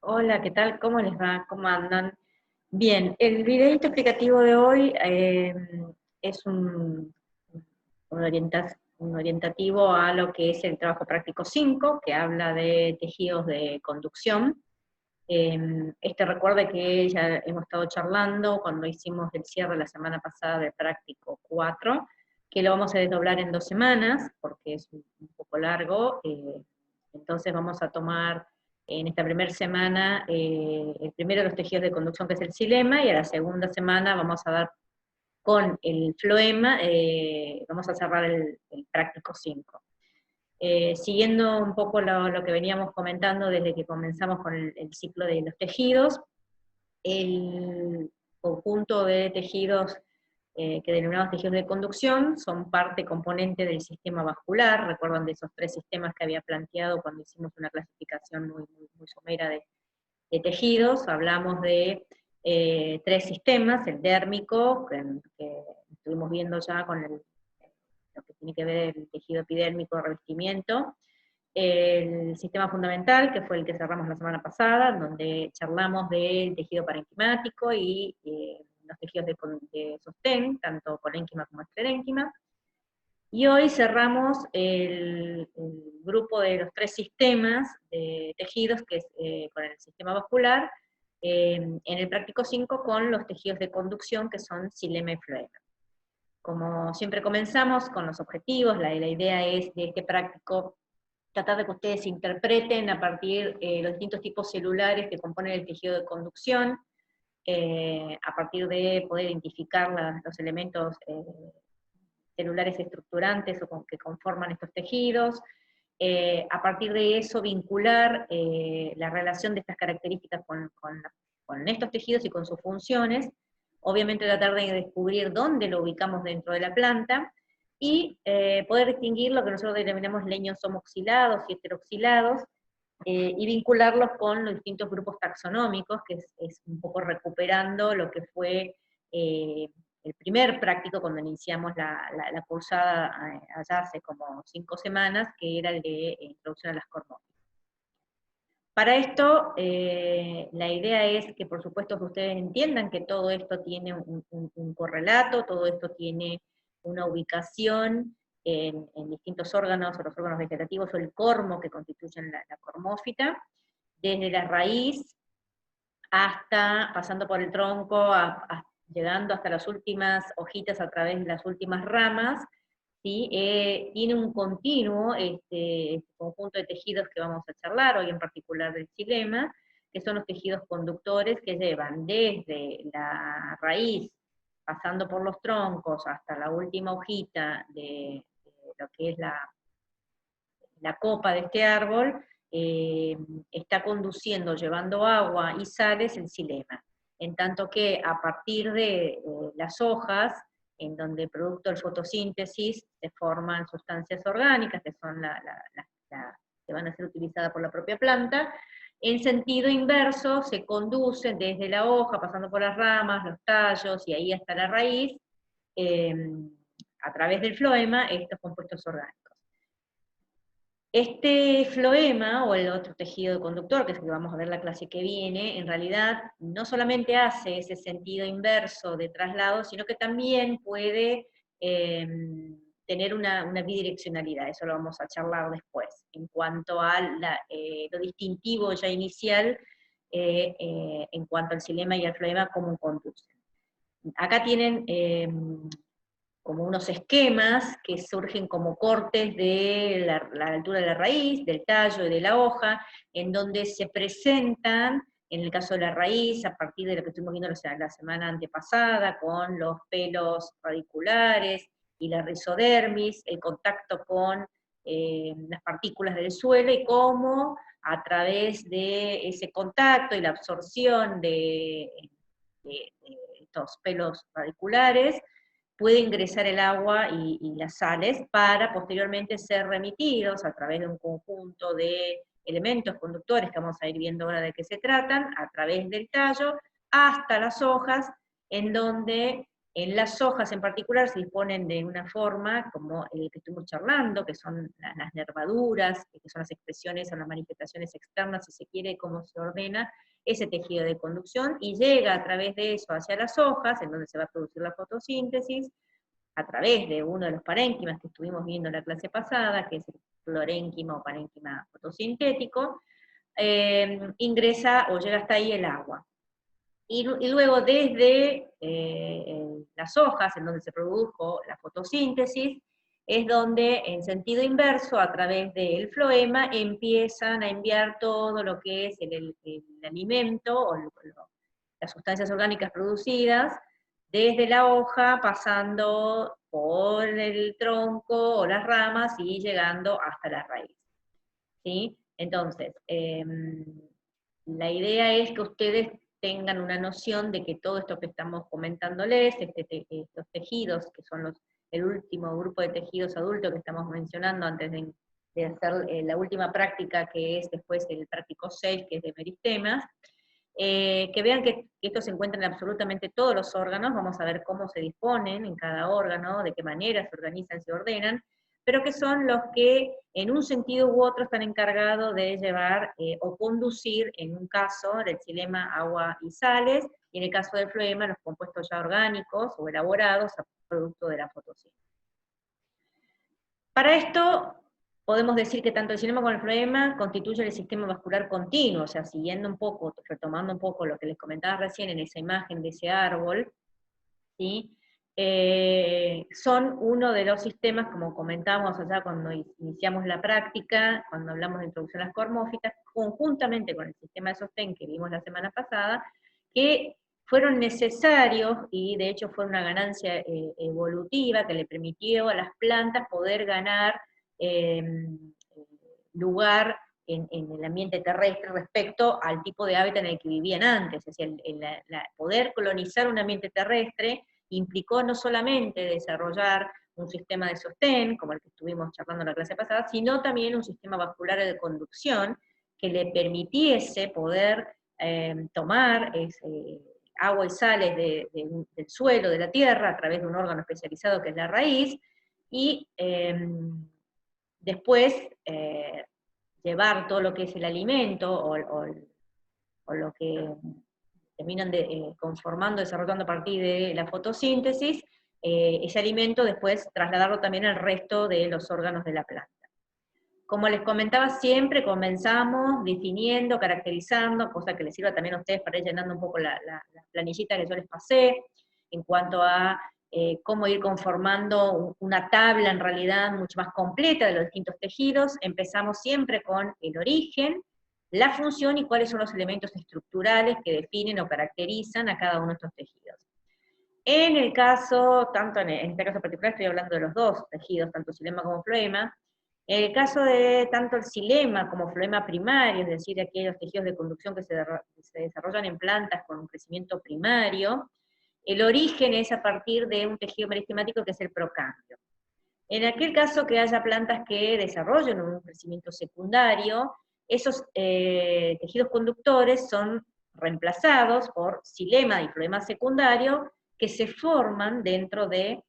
Hola, ¿qué tal? ¿Cómo les va? ¿Cómo andan? Bien, el videito explicativo de hoy es un orientativo a lo que es el trabajo práctico 5, que habla de tejidos de conducción. Recuerde que ya hemos estado charlando cuando hicimos el cierre la semana pasada de práctico 4, que lo vamos a desdoblar en 2 semanas, porque es un poco largo. Entonces vamos a tomar en esta primera semana el primero de los tejidos de conducción, que es el xilema, y a la segunda semana vamos a dar con el floema, vamos a cerrar el práctico 5. Siguiendo un poco lo que veníamos comentando desde que comenzamos con el ciclo de los tejidos, el conjunto de tejidos que denominamos tejidos de conducción son parte componente del sistema vascular. Recuerdan de esos 3 sistemas que había planteado cuando hicimos una clasificación muy somera de tejidos. Hablamos de 3 sistemas: el dérmico, que estuvimos viendo ya con lo que tiene que ver el tejido epidérmico, revestimiento; el sistema fundamental, que fue el que cerramos la semana pasada, donde charlamos del tejido parenquimático y los tejidos de sostén, tanto colénquima como esclerénquima. Y hoy cerramos el grupo de los 3 sistemas de tejidos, que es con el sistema vascular, en el práctico 5 con los tejidos de conducción, que son xilema y floema. Como siempre comenzamos con los objetivos, la idea es de este práctico tratar de que ustedes interpreten a partir de los distintos tipos celulares que componen el tejido de conducción, a partir de poder identificar los elementos celulares estructurantes que conforman estos tejidos, a partir de eso vincular la relación de estas características con estos tejidos y con sus funciones, obviamente tratar de descubrir dónde lo ubicamos dentro de la planta, y poder distinguir lo que nosotros denominamos leños homoxilados y heteroxilados, y vincularlos con los distintos grupos taxonómicos, que es un poco recuperando lo que fue el primer práctico cuando iniciamos la cursada allá hace como 5 semanas, que era el de introducción a las cormófilas. Para esto, la idea es que por supuesto que ustedes entiendan que todo esto tiene un correlato, todo esto tiene una ubicación en distintos órganos, o los órganos vegetativos, o el cormo que constituyen la cormófita, desde la raíz hasta, pasando por el tronco, llegando hasta las últimas hojitas a través de las últimas ramas. ¿Sí? Tiene un continuo este conjunto de tejidos que vamos a charlar hoy, en particular del xilema, que son los tejidos conductores que llevan desde la raíz, pasando por los troncos, hasta la última hojita de lo que es la copa de este árbol, está conduciendo, llevando agua y sales, el xilema. En tanto que a partir de las hojas, en donde producto de fotosíntesis se forman sustancias orgánicas, que son que van a ser utilizadas por la propia planta, en sentido inverso se conducen desde la hoja, pasando por las ramas, los tallos, y ahí hasta la raíz, eh, a través del floema, estos compuestos orgánicos. Este floema, o el otro tejido conductor, que es el que vamos a ver la clase que viene, en realidad no solamente hace ese sentido inverso de traslado, sino que también puede tener una bidireccionalidad. Eso lo vamos a charlar después, en cuanto a lo distintivo ya inicial, en cuanto al xilema y al floema, cómo conducen. Acá tienen como unos esquemas que surgen como cortes de la altura de la raíz, del tallo y de la hoja, en donde se presentan, en el caso de la raíz, a partir de lo que estuvimos viendo la semana antepasada, con los pelos radiculares y la rizodermis, el contacto con las partículas del suelo, y cómo a través de ese contacto y la absorción de estos pelos radiculares, puede ingresar el agua y las sales para posteriormente ser remitidos a través de un conjunto de elementos conductores que vamos a ir viendo ahora de qué se tratan, a través del tallo hasta las hojas, en donde En las hojas en particular se disponen de una forma como el que estuvimos charlando, que son las nervaduras, que son las expresiones o las manifestaciones externas, si se quiere, cómo se ordena ese tejido de conducción, y llega a través de eso hacia las hojas, en donde se va a producir la fotosíntesis, a través de uno de los parénquimas que estuvimos viendo en la clase pasada, que es el florénquima o parénquima fotosintético, ingresa o llega hasta ahí el agua. Y luego desde las hojas, en donde se produjo la fotosíntesis, es donde en sentido inverso, a través del floema, empiezan a enviar todo lo que es el alimento, o las sustancias orgánicas producidas, desde la hoja, pasando por el tronco o las ramas, y llegando hasta la raíz. ¿Sí? Entonces, la idea es que ustedes tengan una noción de que todo esto que estamos comentándoles, estos tejidos, que son el último grupo de tejidos adultos que estamos mencionando antes de hacer la última práctica, que es después el práctico 6, que es de meristemas, que vean que esto se encuentra en absolutamente todos los órganos. Vamos a ver cómo se disponen en cada órgano, de qué manera se organizan, se ordenan, pero que son los que en un sentido u otro están encargados de llevar o conducir, en un caso del xilema, agua y sales, y en el caso del floema, los compuestos ya orgánicos o elaborados a producto de la fotosíntesis. Para esto, podemos decir que tanto el xilema como el floema constituyen el sistema vascular continuo, o sea, siguiendo un poco, retomando un poco lo que les comentaba recién en esa imagen de ese árbol, ¿sí? Son uno de los sistemas, como comentábamos allá cuando iniciamos la práctica, cuando hablamos de introducción a las cormófitas, conjuntamente con el sistema de sostén que vimos la semana pasada, que fueron necesarios, y de hecho fue una ganancia evolutiva que le permitió a las plantas poder ganar lugar en el ambiente terrestre respecto al tipo de hábitat en el que vivían antes. Es decir, poder colonizar un ambiente terrestre implicó no solamente desarrollar un sistema de sostén, como el que estuvimos charlando en la clase pasada, sino también un sistema vascular de conducción que le permitiese poder tomar agua y sales del suelo, de la tierra, a través de un órgano especializado que es la raíz, y después llevar todo lo que es el alimento, o lo que terminan conformando, desarrollando a partir de la fotosíntesis, ese alimento después trasladarlo también al resto de los órganos de la planta. Como les comentaba, siempre comenzamos definiendo, caracterizando, cosa que les sirva también a ustedes para ir llenando un poco la planillita que yo les pasé, en cuanto a cómo ir conformando una tabla en realidad mucho más completa de los distintos tejidos. Empezamos siempre con el origen, la función y cuáles son los elementos estructurales que definen o caracterizan a cada uno de estos tejidos. En el caso, en este caso particular estoy hablando de los dos tejidos, tanto xilema como floema. En el caso de tanto el xilema como floema primario, es decir, aquellos tejidos de conducción que se desarrollan en plantas con un crecimiento primario, el origen es a partir de un tejido meristemático que es el procambio. En aquel caso que haya plantas que desarrollen un crecimiento secundario, esos tejidos conductores son reemplazados por xilema y floema secundario, que se forman dentro de,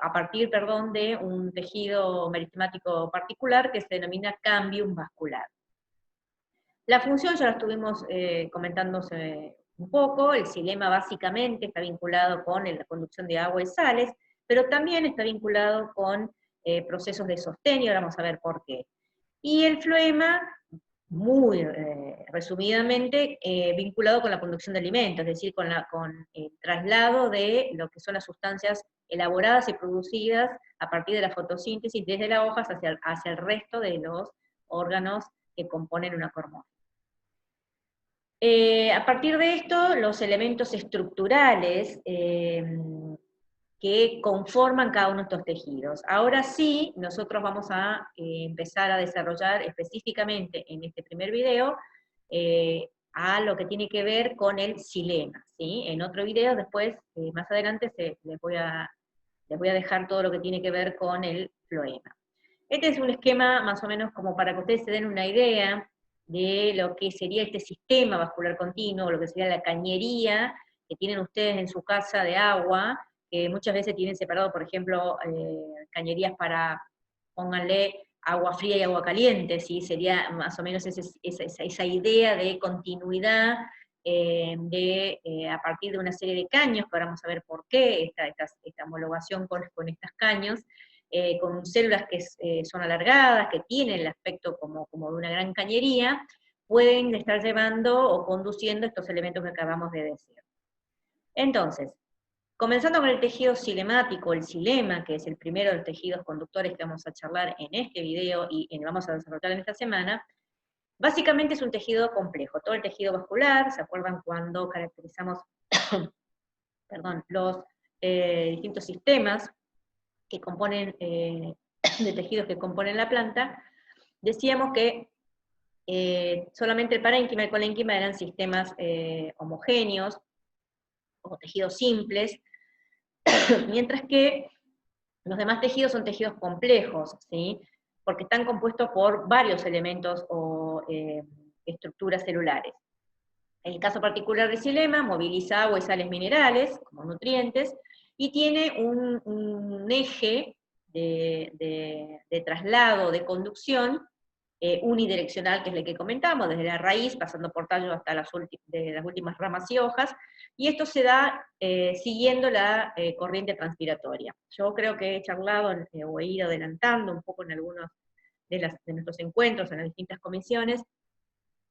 a partir, de un tejido meristemático particular que se denomina cambium vascular. La función ya la estuvimos comentándose un poco. El xilema básicamente está vinculado con la conducción de agua y sales, pero también está vinculado con procesos de sostén, y ahora vamos a ver por qué. Y el floema, muy resumidamente, vinculado con la conducción de alimentos, es decir, con el traslado de lo que son las sustancias elaboradas y producidas a partir de la fotosíntesis desde las hojas hacia el resto de los órganos que componen una cormófita. A partir de esto, los elementos estructurales que conforman cada uno de estos tejidos. Ahora sí, nosotros vamos a empezar a desarrollar específicamente en este primer video a lo que tiene que ver con el xilema, ¿sí? En otro video, después, más adelante, les voy a dejar todo lo que tiene que ver con el floema. Este es un esquema más o menos como para que ustedes se den una idea de lo que sería este sistema vascular continuo, lo que sería la cañería que tienen ustedes en su casa de agua, que muchas veces tienen separado, por ejemplo, cañerías para, pónganle, agua fría y agua caliente, ¿sí? Sería más o menos esa idea de continuidad, a partir de una serie de caños, que ahora vamos a ver por qué, esta homologación con estos caños, con células que son alargadas, que tienen el aspecto como de una gran cañería, pueden estar llevando o conduciendo estos elementos que acabamos de decir. Entonces, comenzando con el tejido cilemático, el xilema, que es el primero de los tejidos conductores que vamos a charlar en este video y vamos a desarrollar en esta semana, básicamente es un tejido complejo. Todo el tejido vascular, ¿se acuerdan cuando caracterizamos perdón, los distintos sistemas que componen, de tejidos que componen la planta? Decíamos que solamente el parénquima y el colénquima eran sistemas homogéneos o tejidos simples, mientras que los demás tejidos son tejidos complejos, ¿sí? Porque están compuestos por varios elementos o estructuras celulares. En el caso particular del xilema, moviliza agua y sales minerales, como nutrientes, y tiene un eje de traslado, de conducción, unidireccional, que es el que comentamos, desde la raíz, pasando por tallo hasta las últimas ramas y hojas, y esto se da siguiendo la corriente transpiratoria. Yo creo que he charlado o he ido adelantando un poco en algunos de nuestros encuentros, en las distintas comisiones,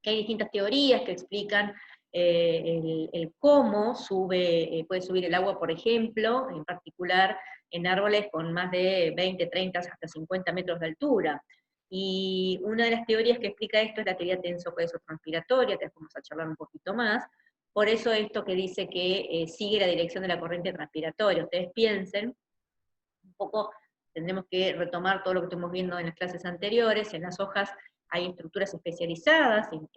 que hay distintas teorías que explican el cómo puede subir el agua, por ejemplo, en particular en árboles con más de 20, 30, hasta 50 metros de altura. Y una de las teorías que explica esto es la teoría tenso-transpiratoria, que vamos a charlar un poquito más. Por eso esto que dice que sigue la dirección de la corriente transpiratoria. Ustedes piensen, un poco tendremos que retomar todo lo que estuvimos viendo en las clases anteriores. En las hojas hay estructuras especializadas en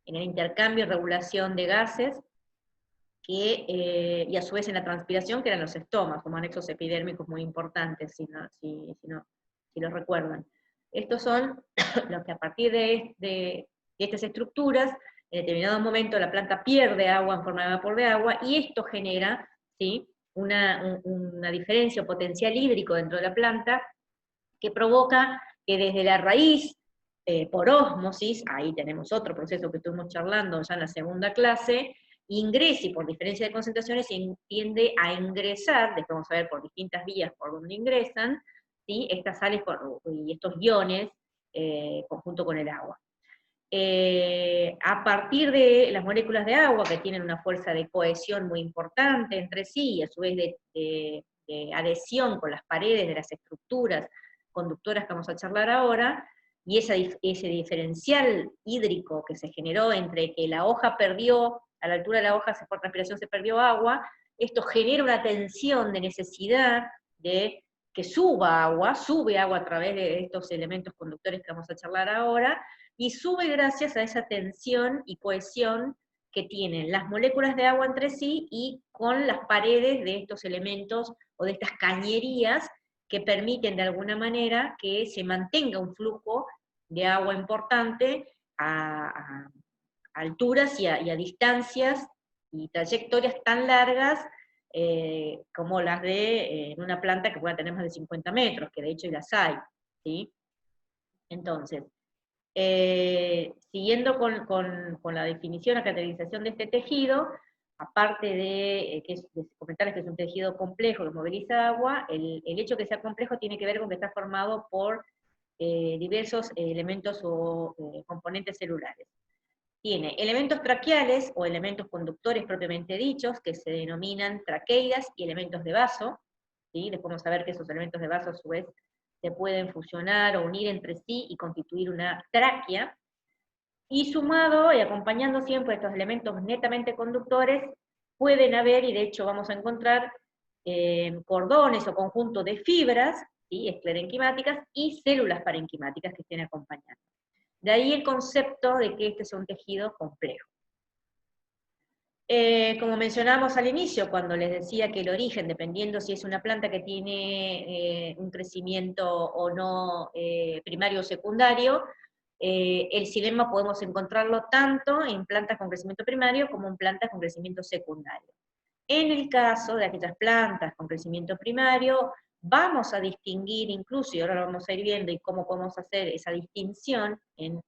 el intercambio y regulación de gases, y a su vez en la transpiración, que eran los estomas, como anexos epidérmicos muy importantes, si lo recuerdan. Estos son los que a partir de estas estructuras, en determinado momento la planta pierde agua en forma de vapor de agua, y esto genera, ¿sí?, una diferencia o potencial hídrico dentro de la planta, que provoca que desde la raíz, por ósmosis, ahí tenemos otro proceso que estuvimos charlando ya en la segunda clase, ingrese, y por diferencia de concentraciones, tiende a ingresar, después vamos a ver por distintas vías por donde ingresan, ¿sí?, estas sales y estos iones, junto con el agua. A partir de las moléculas de agua, que tienen una fuerza de cohesión muy importante entre sí, y a su vez de adhesión con las paredes de las estructuras conductoras que vamos a charlar ahora, y ese diferencial hídrico que se generó entre que la hoja perdió, a la altura de la hoja por transpiración se perdió agua, esto genera una tensión de necesidad de que sube agua a través de estos elementos conductores que vamos a charlar ahora, y sube gracias a esa tensión y cohesión que tienen las moléculas de agua entre sí y con las paredes de estos elementos o de estas cañerías que permiten de alguna manera que se mantenga un flujo de agua importante a alturas y a distancias y trayectorias tan largas como las de una planta que pueda tener más de 50 metros, que de hecho las hay, ¿sí? Entonces, siguiendo con la definición, la caracterización de este tejido, aparte de comentarles que es un tejido complejo que moviliza agua, el hecho que sea complejo tiene que ver con que está formado por diversos elementos o componentes celulares. Tiene elementos traqueales o elementos conductores propiamente dichos, que se denominan traqueidas, y elementos de vaso, ¿sí? Después vamos a ver que esos elementos de vaso a su vez se pueden fusionar o unir entre sí y constituir una tráquea, y sumado y acompañando siempre estos elementos netamente conductores, pueden haber, y de hecho vamos a encontrar, cordones o conjuntos de fibras, ¿sí?, esclerenquimáticas, y células parenquimáticas que estén acompañando. De ahí el concepto de que este es un tejido complejo. Como mencionamos al inicio, cuando les decía que el origen, dependiendo si es una planta que tiene un crecimiento o no primario o secundario, el xilema podemos encontrarlo tanto en plantas con crecimiento primario como en plantas con crecimiento secundario. En el caso de aquellas plantas con crecimiento primario, vamos a distinguir incluso, y ahora lo vamos a ir viendo, y cómo podemos hacer esa distinción en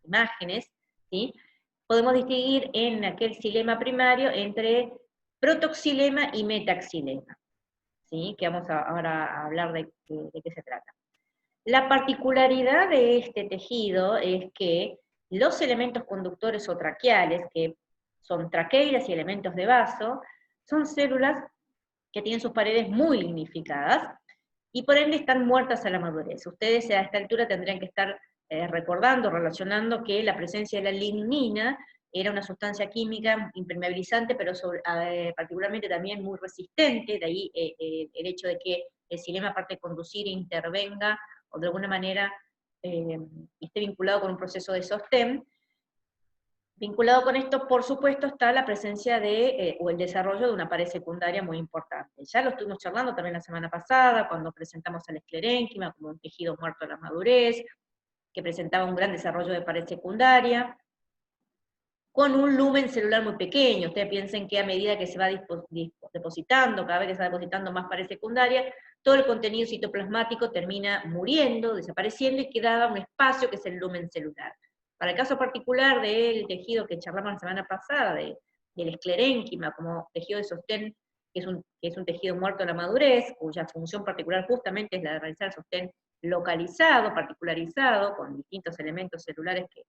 imágenes, ¿sí? Podemos distinguir en aquel xilema primario entre protoxilema y metaxilema, ¿sí? Que vamos ahora a hablar de qué se trata. La particularidad de este tejido es que los elementos conductores o traqueales, que son traqueidas y elementos de vaso, son células que tienen sus paredes muy lignificadas y por ende están muertas a la madurez. Ustedes a esta altura tendrían que estar recordando, relacionando que la presencia de la lignina era una sustancia química impermeabilizante, pero particularmente también muy resistente, de ahí el hecho de que el xilema, aparte de conducir, intervenga o de alguna manera esté vinculado con un proceso de sostén. Vinculado con esto, por supuesto, está la presencia o el desarrollo de una pared secundaria muy importante. Ya lo estuvimos charlando también la semana pasada, cuando presentamos el esclerénquima como un tejido muerto a la madurez, que presentaba un gran desarrollo de pared secundaria, con un lumen celular muy pequeño. Ustedes piensen que a medida que se va depositando, cada vez que se va depositando más pared secundaria, todo el contenido citoplasmático termina muriendo, desapareciendo, y quedaba un espacio que es el lumen celular. Para el caso particular del tejido que charlamos la semana pasada, del esclerénquima como tejido de sostén, que es un tejido muerto a la madurez, cuya función particular justamente es la de realizar sostén localizado, particularizado, con distintos elementos celulares que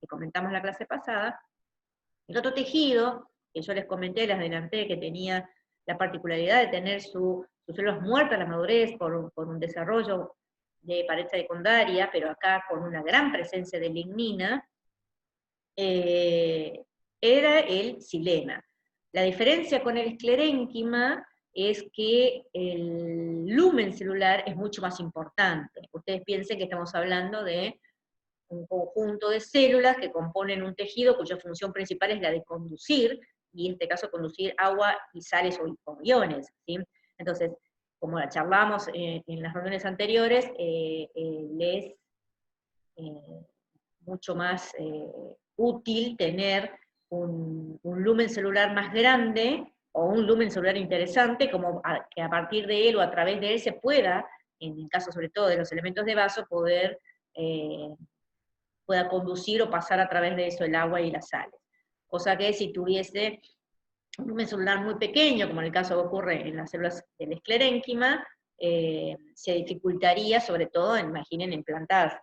comentamos en la clase pasada. El otro tejido, que yo les comenté, les adelanté, que tenía la particularidad de tener sus células muertas a la madurez por un desarrollo de pared secundaria, pero acá con una gran presencia de lignina, era el xilema. La diferencia con el esclerénquima es que el lumen celular es mucho más importante. Ustedes piensen que estamos hablando de un conjunto de células que componen un tejido cuya función principal es la de conducir, y en este caso conducir agua y sales o iones, ¿sí? Entonces, como la charlamos en las reuniones anteriores, les mucho más útil tener un lumen celular más grande, o un lumen celular interesante, como que a partir de él o a través de él se pueda, en el caso sobre todo de los elementos de vaso, pueda conducir o pasar a través de eso el agua y las sales. Cosa que si tuviese un lumen celular muy pequeño, como en el caso que ocurre en las células del esclerénquima, se dificultaría, sobre todo, imaginen, en plantas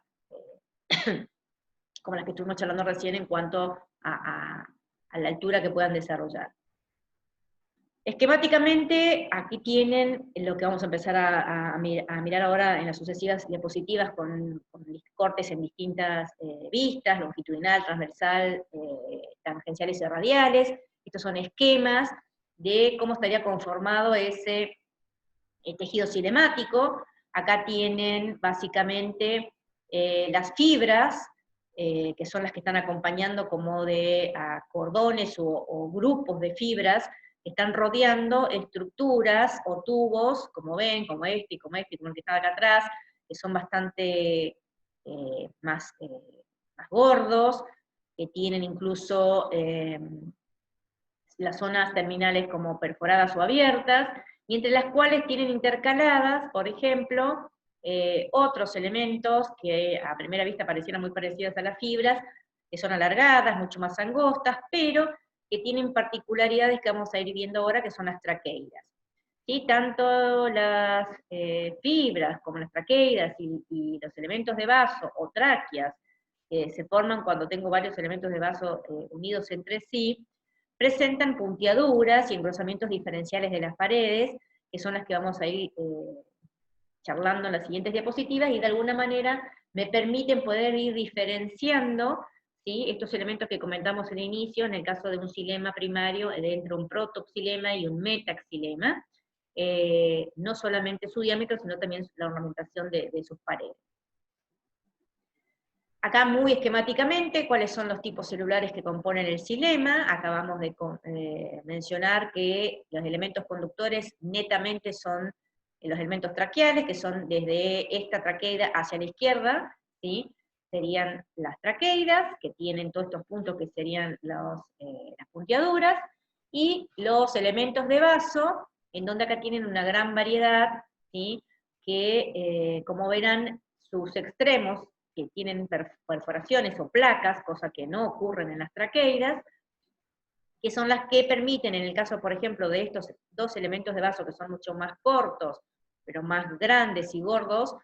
como las que estuvimos charlando recién en cuanto a la altura que puedan desarrollar. Esquemáticamente, aquí tienen lo que vamos a empezar a mirar ahora en las sucesivas diapositivas con cortes en distintas vistas, longitudinal, transversal, tangenciales y radiales. Estos son esquemas de cómo estaría conformado ese tejido cinemático. Acá tienen básicamente las fibras, que son las que están acompañando como de cordones o grupos de fibras, que están rodeando estructuras o tubos, como ven, como este, y como el que estaba acá atrás, que son bastante más gordos, que tienen incluso las zonas terminales como perforadas o abiertas, y entre las cuales tienen intercaladas, por ejemplo, otros elementos que a primera vista parecieran muy parecidos a las fibras, que son alargadas, mucho más angostas, pero que tienen particularidades que vamos a ir viendo ahora, que son las traqueidas. ¿Sí? Tanto las fibras como las traqueidas y los elementos de vaso o tráqueas, que se forman cuando tengo varios elementos de vaso unidos entre sí, presentan puntiaduras y engrosamientos diferenciales de las paredes, que son las que vamos a ir charlando en las siguientes diapositivas, y de alguna manera me permiten poder ir diferenciando, ¿sí?, estos elementos que comentamos al inicio, en el caso de un xilema primario, dentro de un protoxilema y un metaxilema, no solamente su diámetro, sino también la ornamentación de sus paredes. Acá muy esquemáticamente, cuáles son los tipos celulares que componen el xilema. Acabamos de mencionar que los elementos conductores netamente son los elementos traqueales, que son desde esta traqueida hacia la izquierda, ¿sí? serían las traqueidas, que tienen todos estos puntos que serían las puntiaduras, y los elementos de vaso, en donde acá tienen una gran variedad, ¿sí? Que como verán, sus extremos, que tienen perforaciones o placas, cosa que no ocurren en las traqueidas, que son las que permiten, en el caso, por ejemplo, de estos dos elementos de vaso que son mucho más cortos, pero más grandes y gordos,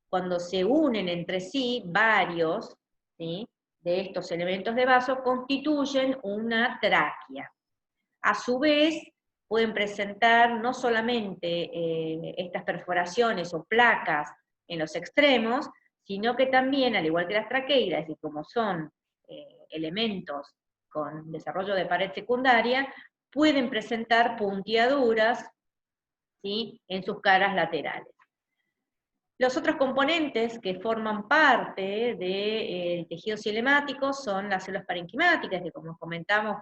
cuando se unen entre sí varios, ¿sí?, de estos elementos de vaso, constituyen una tráquea. A su vez, pueden presentar no solamente estas perforaciones o placas en los extremos, sino que también, al igual que las traqueidas, y como son elementos con desarrollo de pared secundaria, pueden presentar puntiaduras, ¿sí?, en sus caras laterales. Los otros componentes que forman parte del tejido cinemático son las células parenquimáticas, que como comentamos,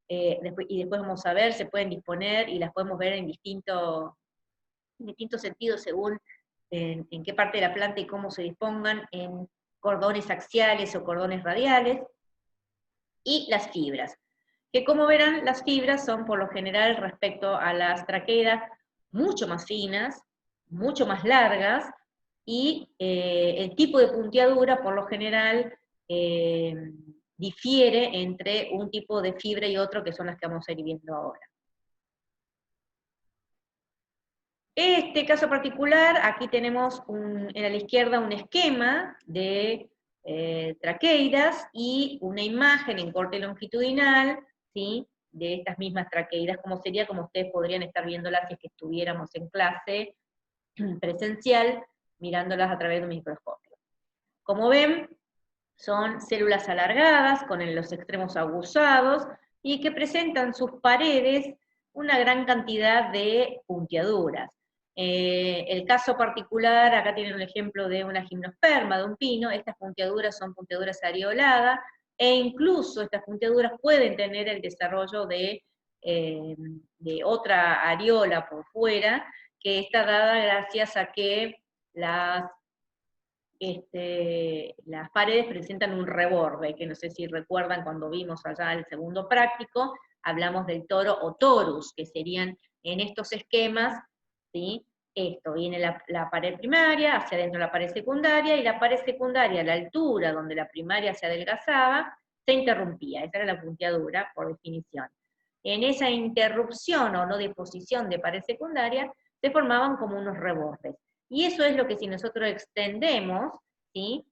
y después vamos a ver, se pueden disponer y las podemos ver en distintos sentidos según en qué parte de la planta y cómo se dispongan, en cordones axiales o cordones radiales, y las fibras, que como verán, las fibras son por lo general respecto a las traqueidas mucho más finas, mucho más largas, y el tipo de puntiadura por lo general difiere entre un tipo de fibra y otro, que son las que vamos a ir viendo ahora. Este caso particular, aquí tenemos a la izquierda un esquema de traqueidas y una imagen en corte longitudinal, ¿sí?, de estas mismas traqueidas, como ustedes podrían estar viéndolas si es que estuviéramos en clase presencial, mirándolas a través de un microscopio. Como ven, son células alargadas, con los extremos aguzados, y que presentan sus paredes una gran cantidad de puntiaduras. El caso particular, acá tienen un ejemplo de una gimnosperma, de un pino. Estas puntiaduras son puntiaduras areoladas, e incluso estas puntiaduras pueden tener el desarrollo de otra areola por fuera, que está dada gracias a que las paredes presentan un reborde, que no sé si recuerdan cuando vimos allá el segundo práctico, hablamos del toro o torus, que serían en estos esquemas, ¿sí? Esto, viene la pared primaria, hacia adentro la pared secundaria, y la pared secundaria, a la altura donde la primaria se adelgazaba, se interrumpía, esa era la puntiadura, por definición. En esa interrupción o no deposición de pared secundaria, se formaban como unos rebordes. Y eso es lo que si nosotros extendemos, ¿sí?,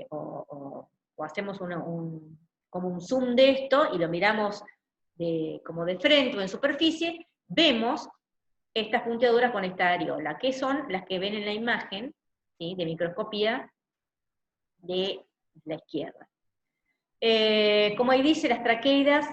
o hacemos como un zoom de esto, y lo miramos como de frente o en superficie, vemos estas puntiaduras con esta areola, que son las que ven en la imagen, ¿sí?, de microscopía de la izquierda. Como ahí dice, las traqueidas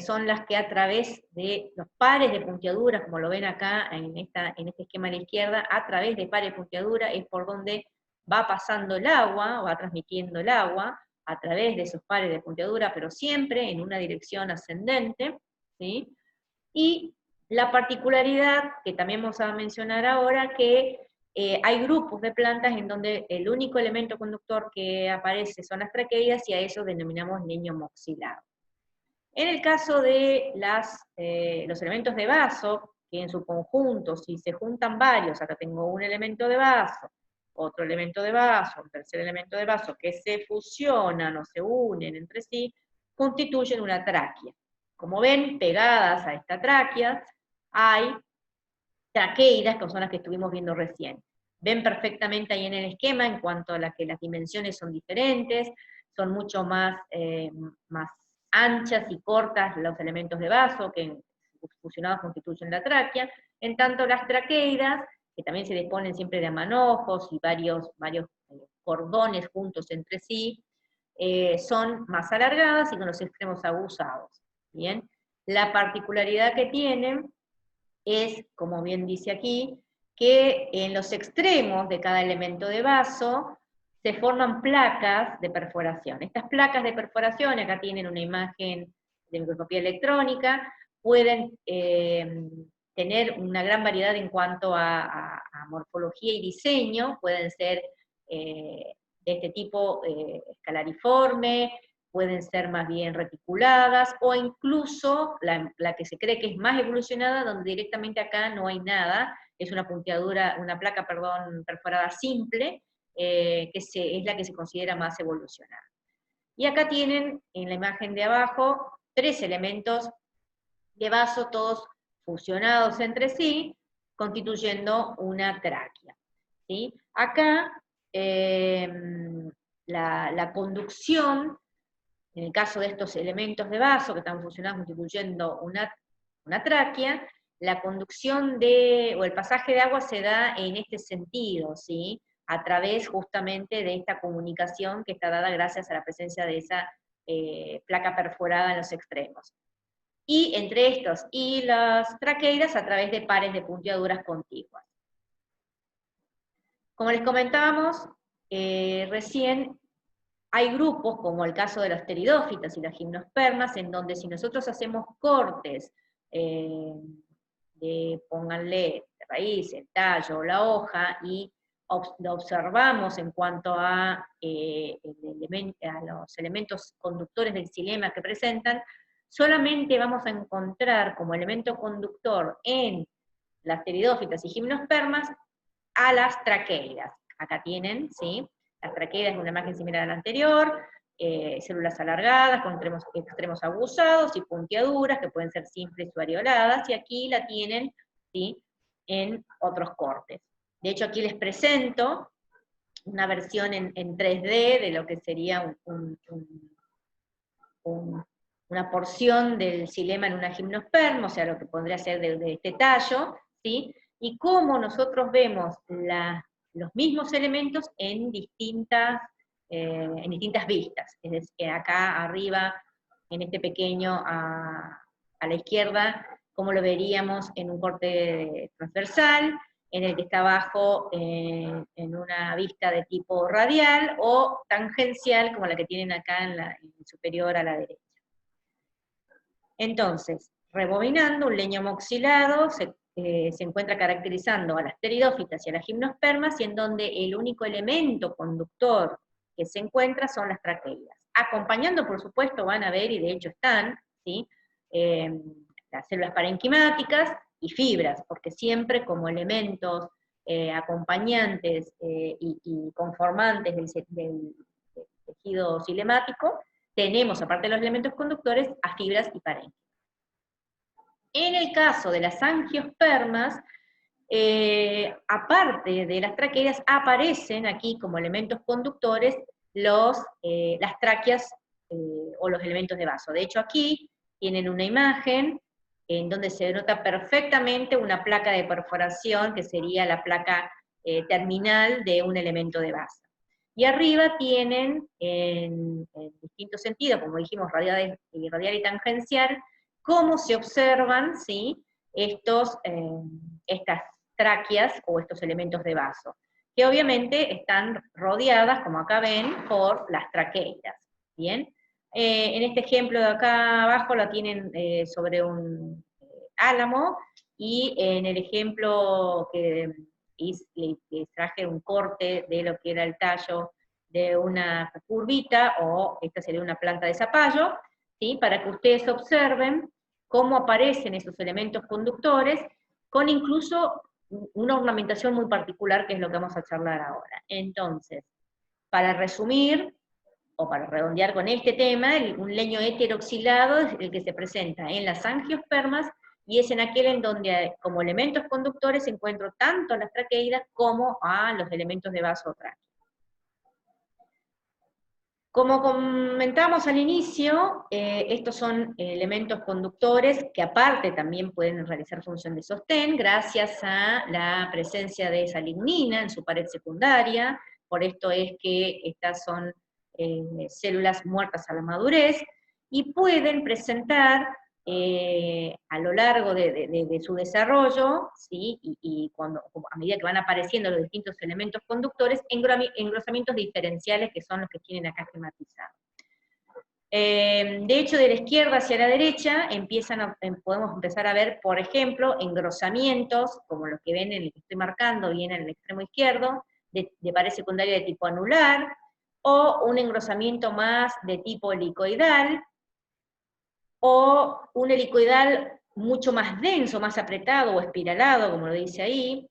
son las que a través de los pares de puntiaduras, como lo ven acá en este esquema a la izquierda, a través de pares de puntiadura es por donde va pasando el agua, va transmitiendo el agua a través de esos pares de puntiadura, pero siempre en una dirección ascendente, ¿sí? Y la particularidad, que también vamos a mencionar ahora, que hay grupos de plantas en donde el único elemento conductor que aparece son las traqueidas, y a eso denominamos leño moxilado. En el caso de los elementos de vaso, que en su conjunto, si se juntan varios, acá tengo un elemento de vaso, otro elemento de vaso, un tercer elemento de vaso, que se fusionan o se unen entre sí, constituyen una tráquea. Como ven, pegadas a esta tráquea hay traqueidas, que son las que estuvimos viendo recién. Ven perfectamente ahí en el esquema en cuanto a que las dimensiones son diferentes, son mucho más anchas y cortas los elementos de vaso, que fusionados constituyen la tráquea, en tanto las traqueidas, que también se disponen siempre de manojos y varios cordones juntos entre sí, son más alargadas y con los extremos aguzados. ¿Bien? La particularidad que tienen es, como bien dice aquí, que en los extremos de cada elemento de vaso se forman placas de perforación. Estas placas de perforación, acá tienen una imagen de microscopía electrónica, pueden tener una gran variedad en cuanto a morfología y diseño, pueden ser de este tipo escalariforme, pueden ser más bien reticuladas, o incluso la que se cree que es más evolucionada, donde directamente acá no hay nada, es una punteadura, una placa, perdón, perforada simple, es la que se considera más evolucionada. Y acá tienen, en la imagen de abajo, 3 elementos de vaso, todos fusionados entre sí, constituyendo una tráquea. ¿Sí? Acá, la conducción, en el caso de estos elementos de vaso que están fusionados constituyendo una tráquea, la conducción o el pasaje de agua se da en este sentido, ¿sí? A través justamente de esta comunicación que está dada gracias a la presencia de esa placa perforada en los extremos. Y entre estos y las traqueidas a través de pares de punteaduras contiguas. Como les comentábamos recién, hay grupos, como el caso de los pteridófitas y las gimnospermas, en donde si nosotros hacemos cortes pónganle raíz, el tallo o la hoja, y lo observamos en cuanto a los elementos conductores del xilema que presentan, solamente vamos a encontrar como elemento conductor en las pteridófitas y gimnospermas a las traqueidas. Acá tienen, ¿sí? Las traqueidas es una imagen similar a la anterior, células alargadas con extremos aguzados y puntiaduras que pueden ser simples o areoladas, y aquí la tienen, ¿sí? En otros cortes. De hecho, aquí les presento una versión en 3D de lo que sería una porción del xilema en una gimnosperma, o sea, lo que podría ser de este tallo, ¿sí? Y cómo nosotros vemos los mismos elementos en distintas vistas. Es decir, acá arriba, en este pequeño a la izquierda, cómo lo veríamos en un corte transversal, en el que está abajo en una vista de tipo radial, o tangencial, como la que tienen acá en superior a la derecha. Entonces, rebobinando, un leño moxilado se encuentra caracterizando a las pteridófitas y a las gimnospermas, y en donde el único elemento conductor que se encuentra son las traqueidas. Acompañando, por supuesto, van a ver, y de hecho están, ¿sí? Las células parenquimáticas y fibras, porque siempre como elementos acompañantes y conformantes del tejido cilemático, tenemos, aparte de los elementos conductores, a fibras y parénquimas. En el caso de las angiospermas, aparte de las traqueidas, aparecen aquí como elementos conductores las tráqueas o los elementos de vaso. De hecho, aquí tienen una imagen en donde se nota perfectamente una placa de perforación, que sería la placa terminal de un elemento de vaso. Y arriba tienen, en distintos sentidos, como dijimos, radial y tangencial, cómo se observan, ¿sí? Estas tráqueas o estos elementos de vaso, que obviamente están rodeadas, como acá ven, por las traqueidas, ¿bien? En este ejemplo de acá abajo la tienen sobre un álamo, y en el ejemplo que les traje un corte de lo que era el tallo de una curvita, o esta sería una planta de zapallo, ¿sí? Para que ustedes observen cómo aparecen esos elementos conductores, con incluso una ornamentación muy particular, que es lo que vamos a charlar ahora. Entonces, para resumir, o para redondear con este tema, un leño heteroxilado es el que se presenta en las angiospermas, y es en aquel en donde como elementos conductores encuentro tanto a las traqueidas como a los elementos de vaso tráqueo. Como comentamos al inicio, estos son elementos conductores que aparte también pueden realizar función de sostén gracias a la presencia de esa lignina en su pared secundaria. Por esto es que estas son células muertas a la madurez, y pueden presentar a lo largo de su desarrollo, ¿sí? y a medida que van apareciendo los distintos elementos conductores, engrosamientos diferenciales, que son los que tienen acá esquematizados. De hecho, de la izquierda hacia la derecha podemos empezar a ver, por ejemplo, engrosamientos, como los que ven en el que estoy marcando, bien en el extremo izquierdo, de pared secundaria de tipo anular, o un engrosamiento más de tipo helicoidal, o un helicoidal mucho más denso, más apretado o espiralado, como lo dice ahí,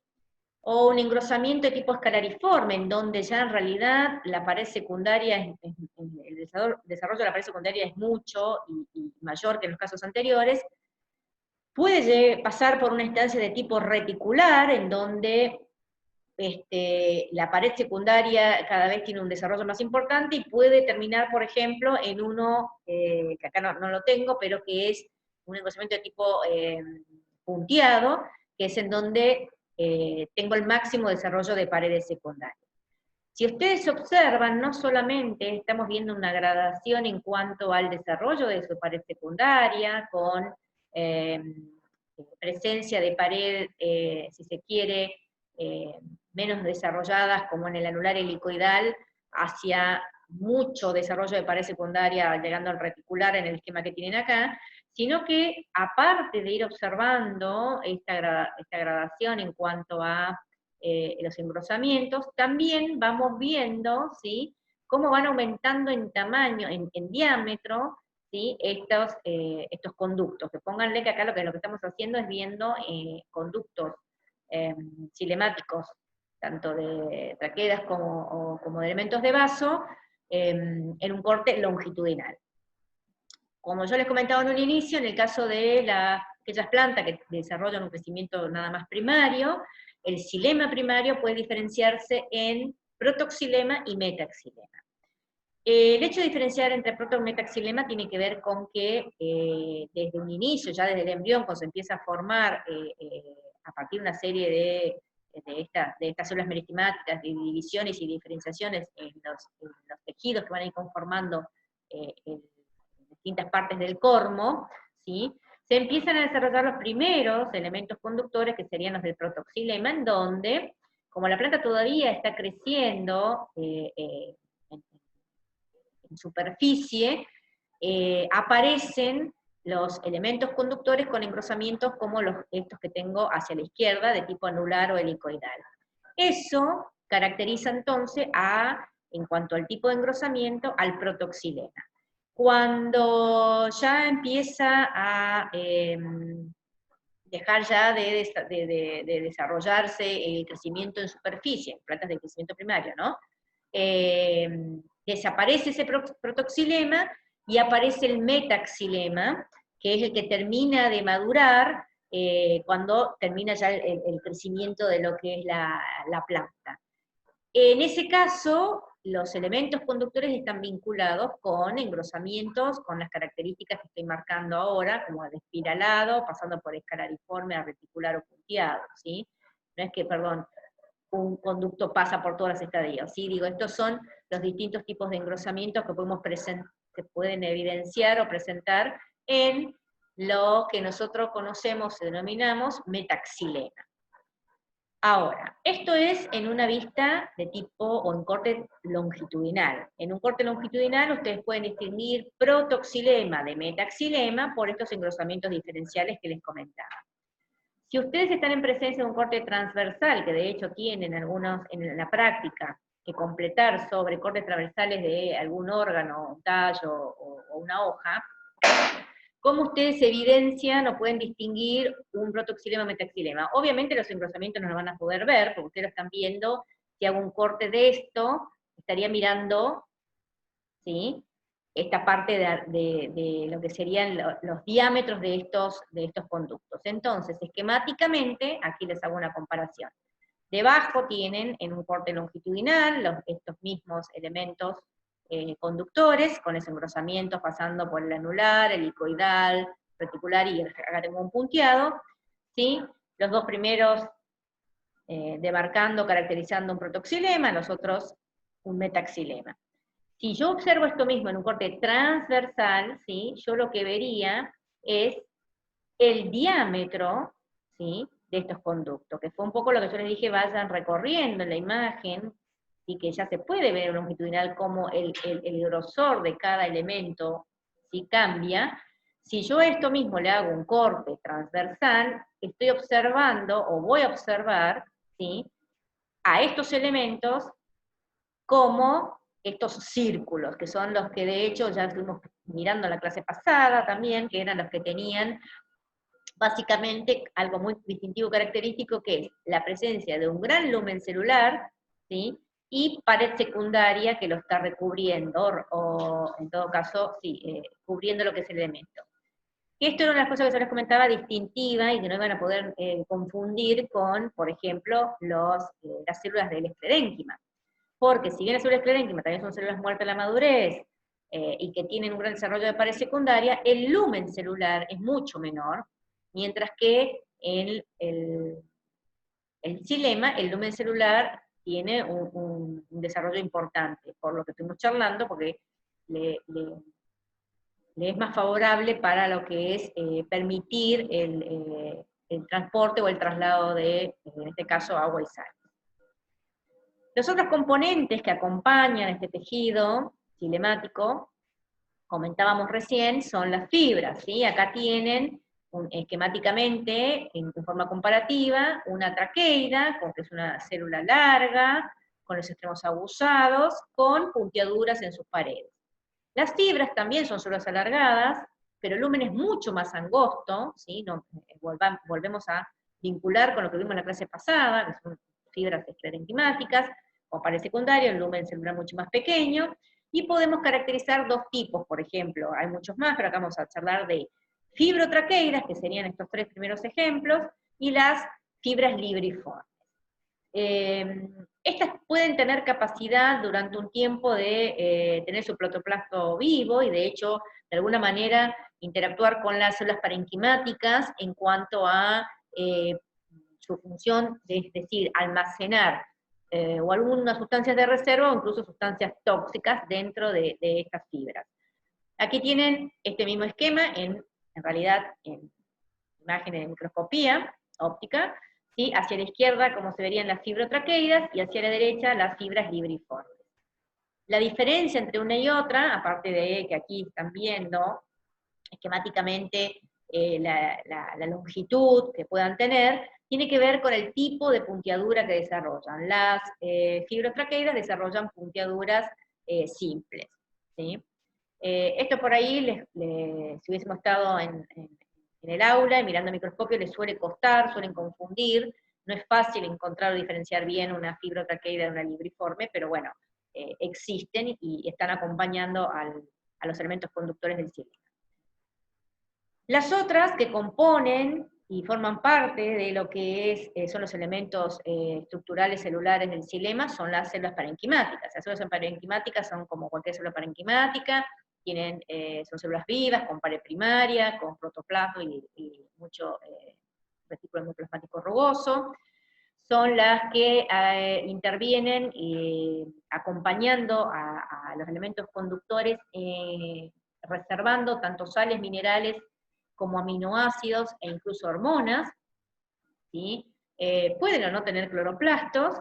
o un engrosamiento de tipo escalariforme, en donde ya en realidad la pared secundaria, el desarrollo de la pared secundaria es mucho y mayor que en los casos anteriores. Puede pasar por una instancia de tipo reticular, en donde la pared secundaria cada vez tiene un desarrollo más importante y puede terminar, por ejemplo, en uno, que acá no lo tengo, pero que es un engrosamiento de tipo punteado, que es en donde tengo el máximo desarrollo de paredes secundarias. Si ustedes observan, no solamente estamos viendo una gradación en cuanto al desarrollo de su pared secundaria, con presencia de pared, si se quiere, menos desarrolladas como en el anular helicoidal, hacia mucho desarrollo de pared secundaria llegando al reticular en el esquema que tienen acá, sino que aparte de ir observando esta gradación en cuanto a los engrosamientos, también vamos viendo, ¿sí?, cómo van aumentando en tamaño, en diámetro, ¿sí?, estos conductos. Que pónganle que acá lo que estamos haciendo es viendo conductos cinemáticos, tanto de traquedas como de elementos de vaso, en un corte longitudinal. Como yo les comentaba en un inicio, en el caso de aquellas plantas que desarrollan un crecimiento nada más primario, el xilema primario puede diferenciarse en protoxilema y metaxilema. El hecho de diferenciar entre proto y metaxilema tiene que ver con que desde un inicio, ya desde el embrión, cuando se empieza a formar a partir de una serie de estas células meristemáticas, de divisiones y diferenciaciones en los tejidos que van a ir conformando en distintas partes del cormo, ¿sí?, se empiezan a desarrollar los primeros elementos conductores, que serían los del protoxilema, en donde, como la planta todavía está creciendo en superficie, aparecen los elementos conductores con engrosamientos como estos que tengo hacia la izquierda, de tipo anular o helicoidal. Eso caracteriza entonces, en cuanto al tipo de engrosamiento, al protoxilema. Cuando ya empieza a dejar ya de desarrollarse el crecimiento en superficie, plantas de crecimiento primario, ¿no? Desaparece ese protoxilema y aparece el metaxilema, que es el que termina de madurar cuando termina ya el crecimiento de lo que es la planta. En ese caso, los elementos conductores están vinculados con engrosamientos, con las características que estoy marcando ahora, como de espiralado, pasando por escalariforme, a reticular o punteado, ¿sí? No es que, perdón, un conducto pasa por todas las estadios, ¿sí? Digo, estos son los distintos tipos de engrosamientos que se pueden evidenciar o presentar en lo que nosotros conocemos, denominamos metaxilema. Ahora, esto es en una vista de tipo, o en corte longitudinal. En un corte longitudinal ustedes pueden distinguir protoxilema de metaxilema por estos engrosamientos diferenciales que les comentaba. Si ustedes están en presencia de un corte transversal, que de hecho tienen algunos en la práctica que completar sobre cortes transversales de algún órgano, un tallo o una hoja, ¿cómo ustedes evidencian o pueden distinguir un protoxilema o metaxilema? Obviamente los engrosamientos no los van a poder ver, porque ustedes lo están viendo. Si hago un corte de esto, estaría mirando, ¿sí?, esta parte de lo que serían los diámetros de estos conductos. Entonces, esquemáticamente, aquí les hago una comparación. Debajo tienen, en un corte longitudinal, estos mismos elementos conductores, con ese engrosamiento pasando por el anular, el helicoidal, reticular, y acá tengo un punteado, ¿sí? Los dos primeros demarcando, caracterizando un protoxilema, los otros un metaxilema. Si yo observo esto mismo en un corte transversal, ¿sí?, yo lo que vería es el diámetro, ¿sí?, de estos conductos, que fue un poco lo que yo les dije, vayan recorriendo en la imagen, y que ya se puede ver en longitudinal cómo el grosor de cada elemento, ¿sí?, cambia. Si yo a esto mismo le hago un corte transversal, estoy observando, o voy a observar, ¿sí?, a estos elementos cómo estos círculos, que son los que de hecho ya estuvimos mirando la clase pasada también, que eran los que tenían básicamente algo muy distintivo característico, que es la presencia de un gran lumen celular, ¿sí? Y pared secundaria que lo está recubriendo, o en todo caso, sí, cubriendo lo que es el elemento. Esto era una de las cosas que yo les comentaba distintiva y que no iban a poder confundir con, por ejemplo, las células del esclerénquima. Porque si bien las células esclerénquimas también son células muertas en la madurez y que tienen un gran desarrollo de pared secundaria, el lumen celular es mucho menor, mientras que el xilema, el lumen celular, tiene un desarrollo importante, por lo que estuvimos charlando, porque le es más favorable para lo que es permitir el transporte o el traslado de, en este caso, agua y sal. Los otros componentes que acompañan este tejido xilemático, comentábamos recién, son las fibras, ¿sí? Acá tienen esquemáticamente, en forma comparativa, una traqueida, que es una célula larga, con los extremos aguzados, con puntiaduras en sus paredes. Las fibras también son células alargadas, pero el lumen es mucho más angosto, ¿sí? Volvemos a vincular con lo que vimos en la clase pasada, que son fibras esclerenquimáticas, con pared secundaria, el lumen celular mucho más pequeño, y podemos caracterizar dos tipos, por ejemplo, hay muchos más, pero acá vamos a charlar de fibrotraqueidas, que serían estos tres primeros ejemplos, y las fibras libriformes. Estas pueden tener capacidad durante un tiempo de tener su protoplasto vivo y de hecho, de alguna manera, interactuar con las células parenquimáticas en cuanto a su función, es decir, almacenar o algunas sustancias de reserva o incluso sustancias tóxicas dentro de estas fibras. Aquí tienen este mismo esquema, en realidad en imágenes de microscopía óptica, ¿sí? Hacia la izquierda, como se verían las fibrotraqueidas, y hacia la derecha las fibras libriformes. La diferencia entre una y otra, aparte de que aquí están viendo esquemáticamente la longitud que puedan tener, tiene que ver con el tipo de puntiadura que desarrollan. Las fibrotraqueidas desarrollan puntiaduras simples, ¿sí? Esto por ahí, si hubiésemos estado en el aula y mirando el microscopio, les suele costar, suelen confundir, no es fácil encontrar o diferenciar bien una fibrotraqueida de una libriforme, pero bueno, existen y están acompañando a los elementos conductores del xilema. Las otras que componen y forman parte de lo que son los elementos estructurales celulares del xilema son las células parenquimáticas. Las células parenquimáticas son como cualquier célula parenquimática, son células vivas, con pared primaria, con protoplasma y mucho retículo endoplasmático rugoso. Son las que intervienen acompañando a los elementos conductores, reservando tanto sales minerales como aminoácidos e incluso hormonas, ¿sí? Pueden o no tener cloroplastos,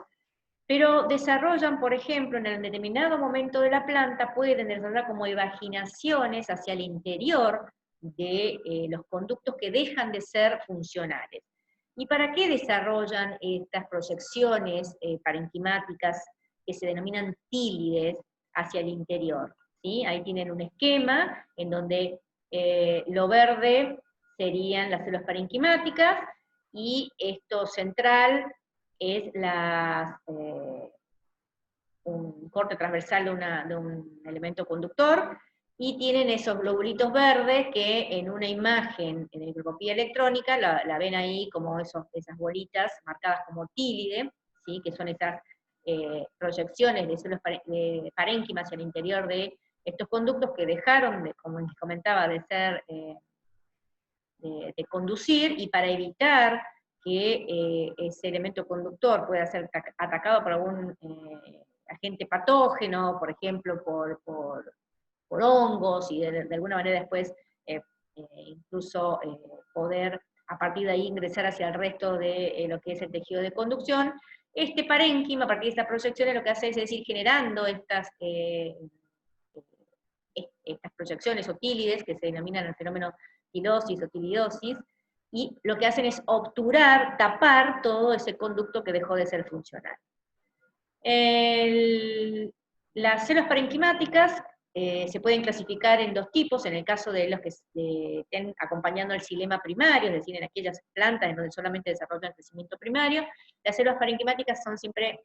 pero desarrollan, por ejemplo, en el determinado momento de la planta, pueden desarrollar como evaginaciones hacia el interior de los conductos que dejan de ser funcionales. ¿Y para qué desarrollan estas proyecciones parenquimáticas que se denominan tílides hacia el interior? ¿Sí? Ahí tienen un esquema en donde lo verde serían las células parenquimáticas, y esto central es un corte transversal de un elemento conductor, y tienen esos globulitos verdes que en una imagen en microscopía electrónica la ven ahí como esas bolitas marcadas como tílide, ¿sí? Que son esas proyecciones de células parénquimas hacia el interior de estos conductos que dejaron, como les comentaba, de ser de conducir, y para evitar que ese elemento conductor pueda ser atacado por algún agente patógeno, por ejemplo, por hongos, y de alguna manera después incluso poder a partir de ahí ingresar hacia el resto de lo que es el tejido de conducción. Este parénquima, a partir de estas proyecciones, lo que hace es ir generando estas proyecciones o tílides, que se denominan el fenómeno tilosis o tilidosis, y lo que hacen es obturar, tapar todo ese conducto que dejó de ser funcional. Las células parenquimáticas se pueden clasificar en dos tipos, en el caso de los que estén acompañando el xilema primario, es decir, en aquellas plantas en donde solamente desarrollan crecimiento primario. Las células parenquimáticas están siempre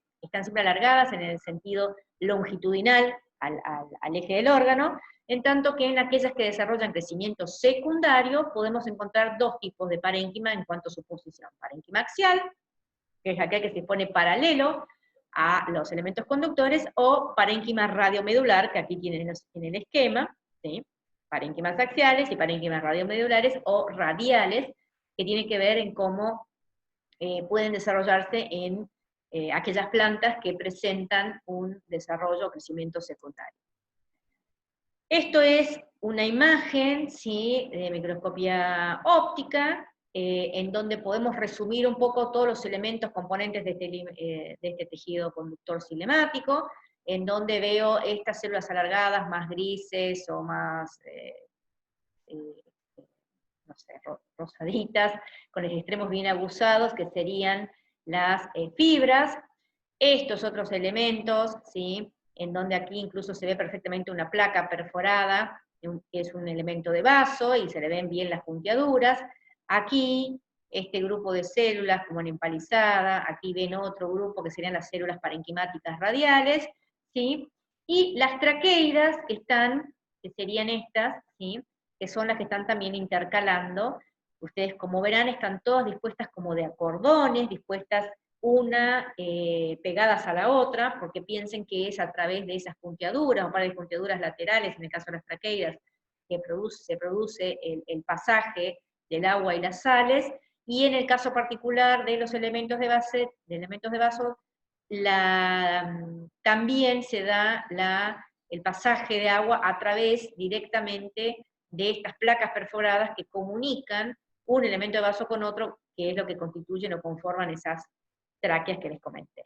alargadas en el sentido longitudinal al eje del órgano, en tanto que en aquellas que desarrollan crecimiento secundario podemos encontrar dos tipos de parénquima en cuanto a su posición. Parénquima axial, que es aquel que se pone paralelo a los elementos conductores, o parénquima radiomedular, que aquí tienen en el esquema, ¿sí? Parénquimas axiales y parénquimas radiomedulares o radiales, que tienen que ver en cómo pueden desarrollarse en aquellas plantas que presentan un desarrollo o crecimiento secundario. Esto es una imagen, ¿sí?, de microscopía óptica, en donde podemos resumir un poco todos los elementos componentes de este tejido conductor cilemático, en donde veo estas células alargadas más grises o más, no sé, rosaditas, con los extremos bien aguzados, que serían las fibras. Estos otros elementos, ¿sí?, en donde aquí incluso se ve perfectamente una placa perforada, que es un elemento de vaso, y se le ven bien las puntiaduras. Aquí, este grupo de células como en empalizada, aquí ven otro grupo que serían las células parenquimáticas radiales, ¿sí? Y las traqueidas que serían estas, ¿sí?, que son las que están también intercalando. Ustedes, como verán, están todas dispuestas como de acordones, dispuestas una pegadas a la otra, porque piensen que es a través de esas puntiaduras, o par de puntiaduras laterales, en el caso de las traqueidas, que se produce el pasaje del agua y las sales, y en el caso particular de los elementos de vaso, también se da el pasaje de agua a través directamente de estas placas perforadas que comunican un elemento de vaso con otro, que es lo que constituyen o conforman esas tráqueas que les comenté.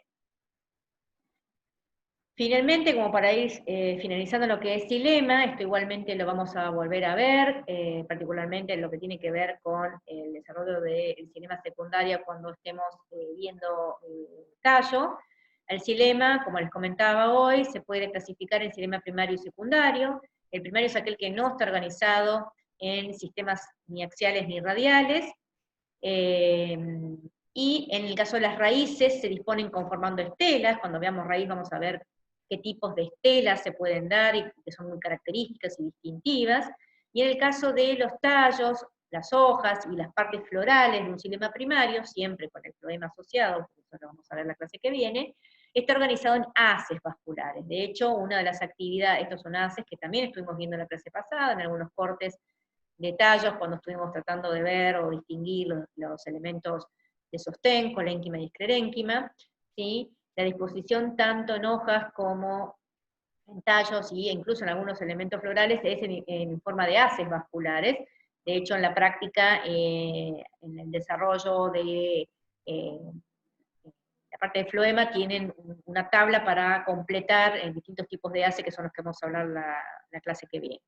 Finalmente, como para ir finalizando lo que es xilema, esto igualmente lo vamos a volver a ver, particularmente en lo que tiene que ver con el desarrollo del xilema secundario cuando estemos viendo tallo. El xilema, como les comentaba hoy, se puede clasificar en xilema primario y secundario. El primario es aquel que no está organizado en sistemas ni axiales ni radiales, y en el caso de las raíces se disponen conformando estelas. Cuando veamos raíz vamos a ver qué tipos de estelas se pueden dar y que son muy características y distintivas. Y en el caso de los tallos, las hojas y las partes florales de un xilema primario, siempre con el floema asociado, por eso lo vamos a ver en la clase que viene, está organizado en haces vasculares. De hecho, una de las actividades, estos son haces que también estuvimos viendo en la clase pasada, en algunos cortes de tallos, cuando estuvimos tratando de ver o distinguir los elementos de sostén, colénquima y esclerénquima, ¿sí? La disposición tanto en hojas como en tallos e incluso en algunos elementos florales es en forma de haces vasculares. De hecho, en la práctica, en el desarrollo de la parte de floema, tienen una tabla para completar en distintos tipos de haces, que son los que vamos a hablar la clase que viene.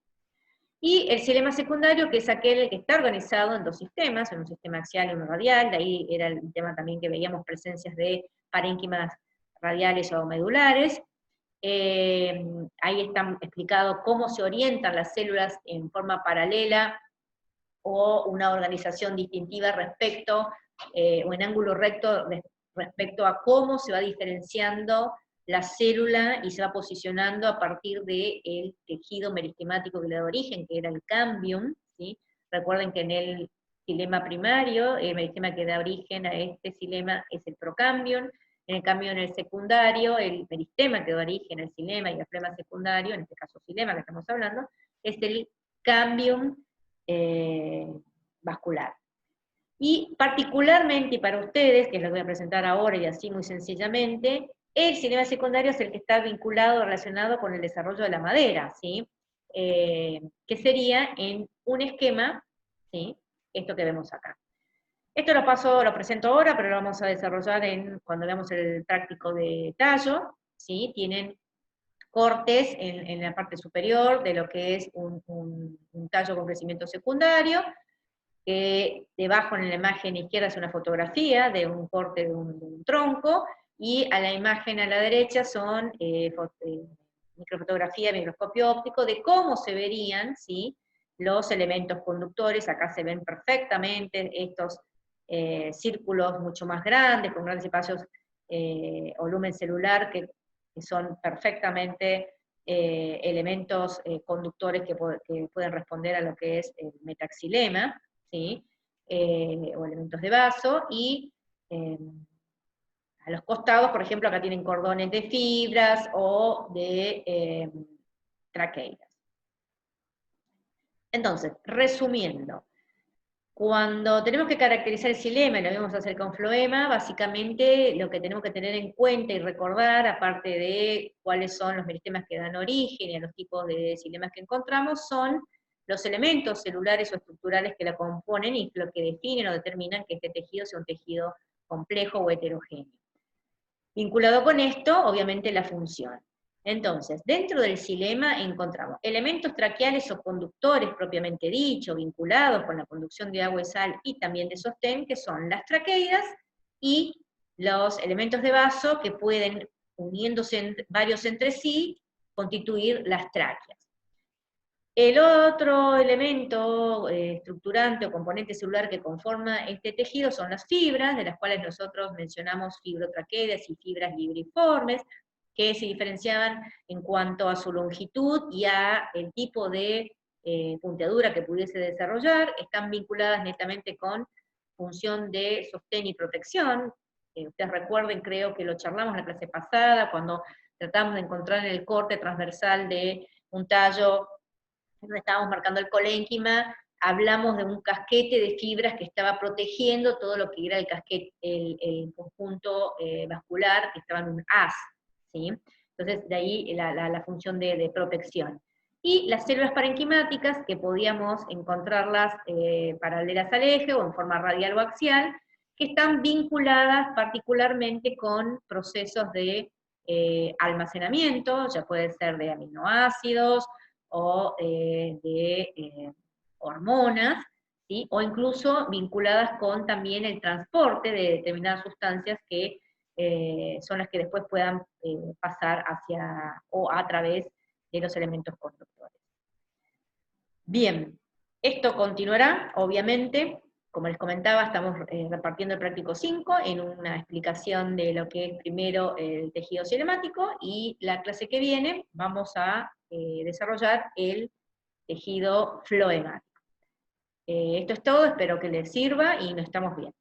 Y el xilema secundario, que es aquel que está organizado en dos sistemas, en un sistema axial y uno radial. De ahí era el tema también que veíamos presencias de parénquimas radiales o medulares. Ahí está explicado cómo se orientan las células en forma paralela o una organización distintiva respecto, o en ángulo recto respecto a cómo se va diferenciando la célula y se va posicionando a partir del tejido merisquemático que le da origen, que era el cambium, ¿sí? Recuerden que en el xilema primario, el meristema que da origen a este xilema es el procambium. En cambio, en el secundario, el meristema que da origen al xilema y al flema secundario, en este caso xilema que estamos hablando, es el cambium vascular. Y particularmente para ustedes, que les voy a presentar ahora y así muy sencillamente, el xilema secundario es el que está vinculado, relacionado con el desarrollo de la madera, ¿sí? Que sería en un esquema, ¿sí?, esto que vemos acá. Esto lo presento ahora, pero lo vamos a desarrollar cuando veamos el práctico de tallo, ¿sí? Tienen cortes en la parte superior de lo que es un tallo con crecimiento secundario, que debajo en la imagen izquierda es una fotografía de un corte de un tronco, y a la imagen a la derecha son microfotografía de microscopio óptico de cómo se verían, ¿sí?, los elementos conductores. Acá se ven perfectamente estos círculos mucho más grandes, con grandes espacios o lumen celular, que son perfectamente elementos conductores que pueden responder a lo que es el metaxilema, ¿sí?, o elementos de vaso, y a los costados, por ejemplo, acá tienen cordones de fibras o de traqueidas. Entonces, resumiendo, cuando tenemos que caracterizar el xilema, y lo vamos a hacer con floema, básicamente lo que tenemos que tener en cuenta y recordar, aparte de cuáles son los meristemas que dan origen a los tipos de xilemas que encontramos, son los elementos celulares o estructurales que la componen y lo que definen o determinan que este tejido sea un tejido complejo o heterogéneo. Vinculado con esto, obviamente, la función. Entonces, dentro del xilema encontramos elementos traqueales o conductores propiamente dicho, vinculados con la conducción de agua y sal y también de sostén, que son las traqueidas, y los elementos de vaso que pueden, uniéndose varios entre sí, constituir las tráqueas. El otro elemento estructurante o componente celular que conforma este tejido son las fibras, de las cuales nosotros mencionamos fibrotraqueidas y fibras libriformes, que se diferenciaban en cuanto a su longitud y a el tipo de punteadura que pudiese desarrollar. Están vinculadas netamente con función de sostén y protección. Ustedes recuerden, creo que lo charlamos en la clase pasada, cuando tratamos de encontrar en el corte transversal de un tallo donde estábamos marcando el colénquima, hablamos de un casquete de fibras que estaba protegiendo todo lo que era el casquete, el conjunto vascular, que estaba en un haz, ¿sí? Entonces, de ahí la función de protección. Y las células parenquimáticas, que podíamos encontrarlas paralelas al eje o en forma radial o axial, que están vinculadas particularmente con procesos de almacenamiento, ya puede ser de aminoácidos, o de hormonas, ¿sí?, o incluso vinculadas con también el transporte de determinadas sustancias que son las que después puedan pasar hacia o a través de los elementos conductores. Bien, esto continuará, obviamente. Como les comentaba, estamos repartiendo el práctico 5 en una explicación de lo que es primero el tejido cinemático, y la clase que viene vamos a desarrollar el tejido floemático. Esto es todo, espero que les sirva y nos estamos viendo.